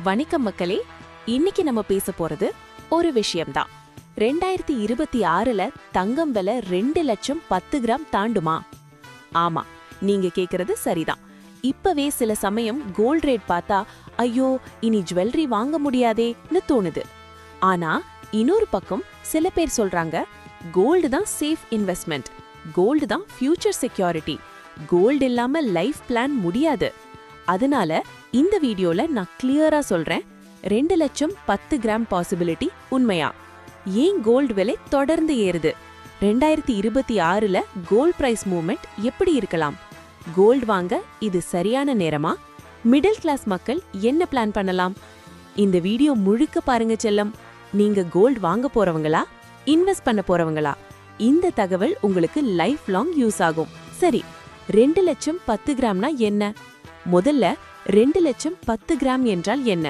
வணக்கம் மக்களே, இன்னைக்கு நம்ம பேச போறது ஒரு விஷயம்தான். 2026ல தங்கம் விலை 2 லட்சம் 10 கிராம் தாண்டுமா? ஆமா, நீங்க கேக்குறது சரிதான். இப்பவே சில சமயம் கோல்ட் ரேட் பார்த்தா ஐயோ இனி ஜுவல்லரி வாங்க முடியாதேன்னு தோணுது. ஆனா இன்னொரு பக்கம் சில பேர் சொல்றாங்க கோல்டு தான் சேஃப் இன்வெஸ்ட்மெண்ட், கோல்டு தான் ஃபியூச்சர் செக்யூரிட்டி, கோல்டு இல்லாம லைஃப் பிளான் முடியாது. அதனால இந்த வீடியோல நான் கிளியரா சொல்றேன், 2 லட்சம் 10 கிராம் பாசிபிலிட்டி உண்மையா? ஏன் கோல்டு விலை தொடர்ந்து ஏறுது? 2026ல கோல்ட் பிரைஸ் மூவ்மெண்ட் எப்படி இருக்கலாம்? கோல்டு வாங்க இது சரியான நேரமா? மிடில் கிளாஸ் மக்கள் என்ன பிளான் பண்ணலாம்? இந்த வீடியோ முழுக்க பாருங்க செல்லம். நீங்க கோல்டு வாங்க போறவங்களா, இன்வெஸ்ட் பண்ண போறவங்களா? இந்த தகவல் உங்களுக்கு லைஃப் லாங் யூஸ் ஆகும். சரி, 2 லட்சம் 10 கிராம்னா என்ன? முதல்ல 2 லட்சம் 10 கிராம் என்றால் என்ன?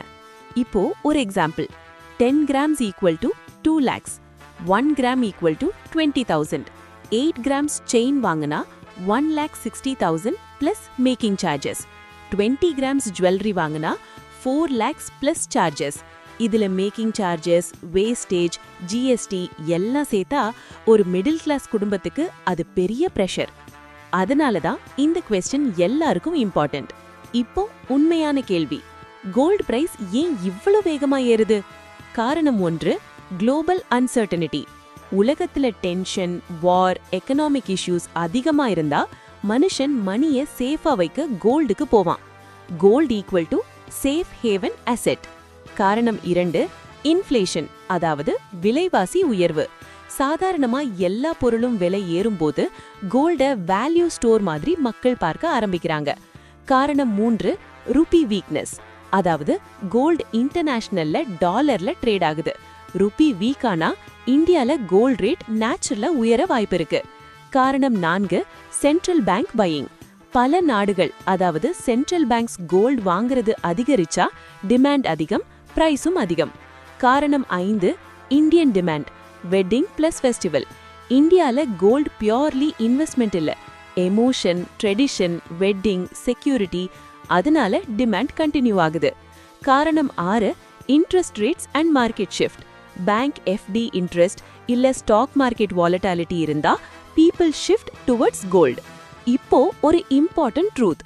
இப்போ ஒரு example. 10 grams equal to 2 lakhs, 1 gram equal to 20,000. 8 grams chain வாங்கினா 1,60,000 plus making charges. 20 grams jewellery வாங்கினா 4 lakhs பிளஸ் சார்ஜஸ். இதுல மேக்கிங் சார்ஜஸ், வேஸ்டேஜ், ஜிஎஸ்டி எல்லாம் சேர்த்தா ஒரு மிடில் கிளாஸ் குடும்பத்துக்கு அது பெரிய பிரஷர். அதனால தான் இந்த क्वेश्चन எல்லாருக்கும் இம்பார்ட்டன்ட். இப்போ உண்மையான கேள்வி, கோல்ட் பிரைஸ் ஏன் இவ்வளவு வேகமா ஏறுது? காரணம் ஒன்று, குளோபல் அன்சர்டனிட்டி. உலகத்துல டென்ஷன், வார், எக்கனாமிக் இஷ்யூஸ் அதிகமா இருந்தா மனுஷன் மணியை சேஃபா வைக்க கோல்டுக்கு போவான். Gold equal to safe haven asset. காரணம் 2, இன்ஃப்ளேஷன், அதாவது விலைவாசி உயர்வு. சாதாரணமா எல்லா பொருளும் விலை ஏறும்போது கோல்ட வேல்யூ ஸ்டோர் மாதிரி மக்கள் பார்க்க ஆரம்பிக்கிறாங்க. காரணம் 3, ரூபி வீக்னஸ், அதாவது கோல்ட் இன்டர்நேஷனல்ல டாலர்ல ட்ரேட் ஆகுது. ரூபி வீக்கானா இந்தியால கோல்ட் ரேட் நேச்சுரலா உயர வாய்ப்பு இருக்கு. காரணம் 4, சென்ட்ரல் பேங்க் பையிங். பல நாடுகள், அதாவது சென்ட்ரல் பேங்க்ஸ் கோல்ட் வாங்குறது அதிகரிச்சா டிமாண்ட் அதிகம், பிரைஸும் அதிகம். காரணம் 5, Indian demand. Wedding plus festival. இந்தியால கோல்ட் பியூர்லி இன்வெஸ்ட்மெண்ட் இல்ல, எமோஷன், ட்ரெடிஷன், வெட்டிங், செக்யூரிட்டி. அதனால டிமாண்ட் கண்டினியூ ஆகுது. காரணம் 6, interest rates and market shift. Bank FD interest இல்ல ஸ்டாக் மார்க்கெட் வாலட்டிலிட்டி இருந்தா பீப்பிள் ஷிஃப்ட் டுவர்ட்ஸ் கோல்ட். இப்போ ஒரு இம்பார்ட்டன்ட் ட்ரூத்,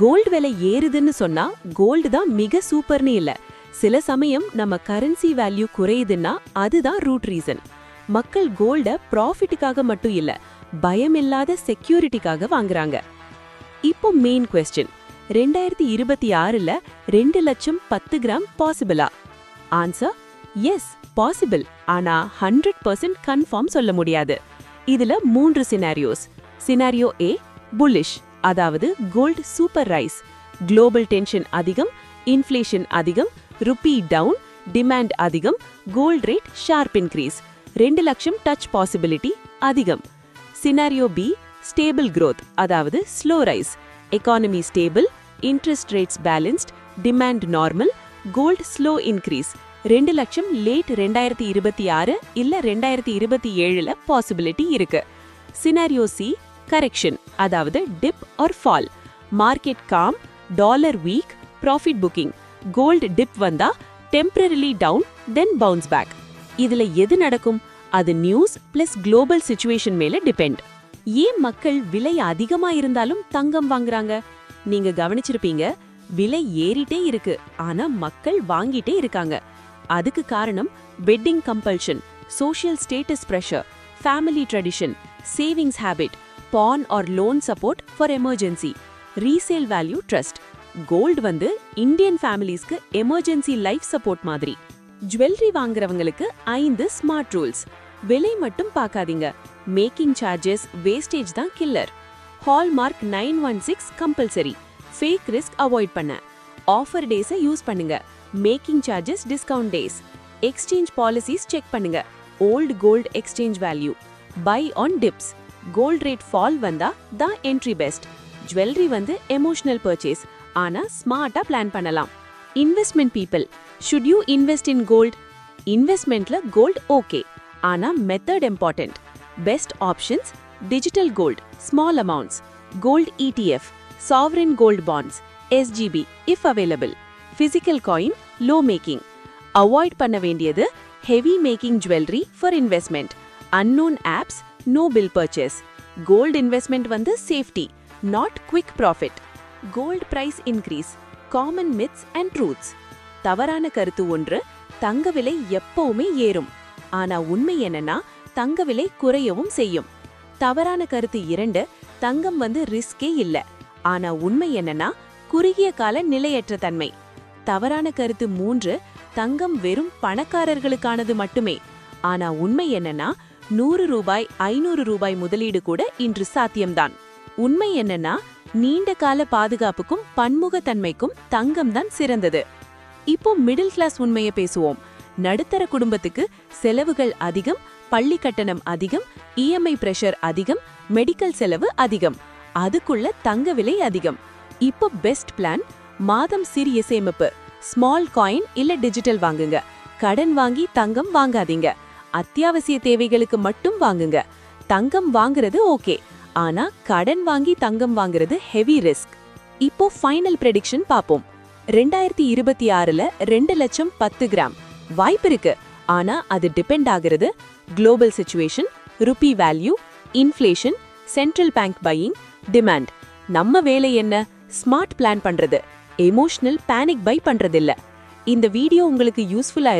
கோல்டு விலை ஏறுதுன்னு சொன்னா கோல்டு தான் மிக சூப்பர்னு இல்ல. சில சமயம் நம்ம கரன்சி வேல்யூ குறையுதுன்னா அதுதான் ரூட் ரீசன். மக்கள் கோல்ட ப்ராஃபிட்டுக்காக மட்டும் இல்ல, பயமில்லாத செக்யூரிட்டிக்காக வாங்குறாங்க. இப்போ மெயின் क्वेश्चन, 2026ல 2 லட்சம் 10 கிராம் பாசிபிளா? Answer yes, possible. ஆனா 100% கன்ஃபார்ம் சொல்ல முடியாது. இதுல 3 சினாரியோஸ். சினாரியோ ஏ, புல்லிஷ், அதாவது gold super rise. Global tension அதிகம், இன்ஃப்ளேஷன் அதிகம், ருபி டவுன், டிமாண்ட் அதிகம், கோல்ட் ரேட் ஷார்ப் இன்க்ரீஸ். 2 லட்சம் டச் பாசிபிலிட்டி அதிகம். சினாரியோ பி, ஸ்டேபிள் growth, அதாவது slow rise. Economy stable, interest rates balanced, demand normal, gold slow increase. 2 லட்சம் late 2026 இல்ல 2027ல possibility இருக்கு. சினாரியோ சி, கரெக்ஷன், அதாவது dip or fall. Market calm, dollar weak, profit booking. Gold dip வந்தா temporarily down, then bounce back. இதுல எது நடக்கும்? அது நியூஸ் பிளஸ் குளோபல் சிச்சுவேஷன் மேல டிபெண்ட். ஏன் மக்கள் விலை அதிகமா இருந்தாலும் தங்கம் வாங்குறாங்க? நீங்க கவனிச்சிருப்பீங்க, விலை ஏறிட்டே இருக்கு, ஆனா மக்கள் வாங்கிட்டே இருக்காங்க. அதுக்கு காரணம் wedding compulsion, social status pressure, family tradition, savings habit, pawn or loan support for emergency, resale value trust. Gold வந்து இந்தியன் ஃபேமிலிஸ்க்கு எமர்ஜென்சி லைஃப் சப்போர்ட் மாதிரி. ஜுவல்லரி வாங்குறவங்களுக்கு 5 ஸ்மார்ட் ரூல்ஸ். விலை மட்டும் பார்க்காதீங்க, மேக்கிங் சார்ஜஸ், வேஸ்டேஜ் தான் killer. Hallmark 916 compulsory, fake risk avoid பண்ண. Offer டேஸை யூஸ் பண்ணுங்க, making charges discount days. Exchange policies check பண்ணுங்க, old gold exchange value. Buy on tips, gold rate fall வந்தா தான் என்ட்ரி பெஸ்ட். ஜுவல்லரி வந்து emotional purchase, ஆனா ஸ்மார்ட்டா பிளான் பண்ணலாம். Investment people, should you invest in gold? இன்வெஸ்ட்மெண்ட்ல gold okay, ஆனா method important. Best options digital gold, small amounts, gold ETF, sovereign gold bonds, SGB if available. Physical coin, low making. Avoid பண்ண வேண்டியது heavy making jewellery for investment, unknown apps, no bill purchase. Gold investment வந்து safety, not quick profit. Gold price increase, common myths and truths. தவறான கருத்து ஒன்று, தங்க விலை எப்பவுமே ஏறும். ஆனா உண்மை என்னன்னா தங்க விலை குறையவும் செய்யும். தவறான கருத்து 2, தங்கம் வந்து ரிஸ்கே இல்ல. ஆனா உண்மை என்னன்னா குறுகிய கால நிலையற்ற தன்மை. தவறான கருத்து 3, தங்கம் வெறும் பணக்காரர்களுக்கானது மட்டுமே. ஆனா உண்மை என்னன்னா 100 ரூபாய் 500 ரூபாய் முதலீடு கூட இன்று சாத்தியம்தான். உண்மை என்னன்னா நீண்ட கால பாதுகாப்புக்கும் பன்முகத்தன்மைக்கும் தங்கம் தான் சிறந்தது. இப்போ மிடில் கிளாஸ் உண்மையை பேசுவோம். நடுத்தர குடும்பத்துக்கு செலவுகள் அதிகம், பள்ளி கட்டணம் அதிகம், இஎம்ஐ பிரஷர் அதிகம், மெடிக்கல் செலவு அதிகம். அதுக்குள்ள தங்க விலை அதிகம். இப்போ பெஸ்ட் பிளான், மாதம் சிறிய சேமிப்பு, ஸ்மால் காயின் இல்ல டிஜிட்டல் வாங்குங்க. கடன் வாங்கி தங்கம் வாங்காதீங்க. அத்தியாவசிய தேவைகளுக்கு மட்டும் வாங்குங்க. தங்கம் வாங்குறது ஓகே, ஆனா கடன் வாங்கி தங்கம் வாங்குறது ஹெவி ரிஸ்க். இப்போ ஃபைனல் ப்ரெடிக்ஷன் பாப்போம். 2026ல 2 லட்சம் 10 கிராம் வாய்ப்பு இருக்கு. ஆனா அது டிபெண்ட் ஆகிறது global situation, rupee value, inflation, central bank buying, demand. நம்ம வேலை என்ன? ஸ்மார்ட் பிளான் பண்றது, எமோஷனல் பேனிக் பை பண்றதில்ல. இந்த வீடியோ உங்களுக்கு யூஸ்ஃபுல்லா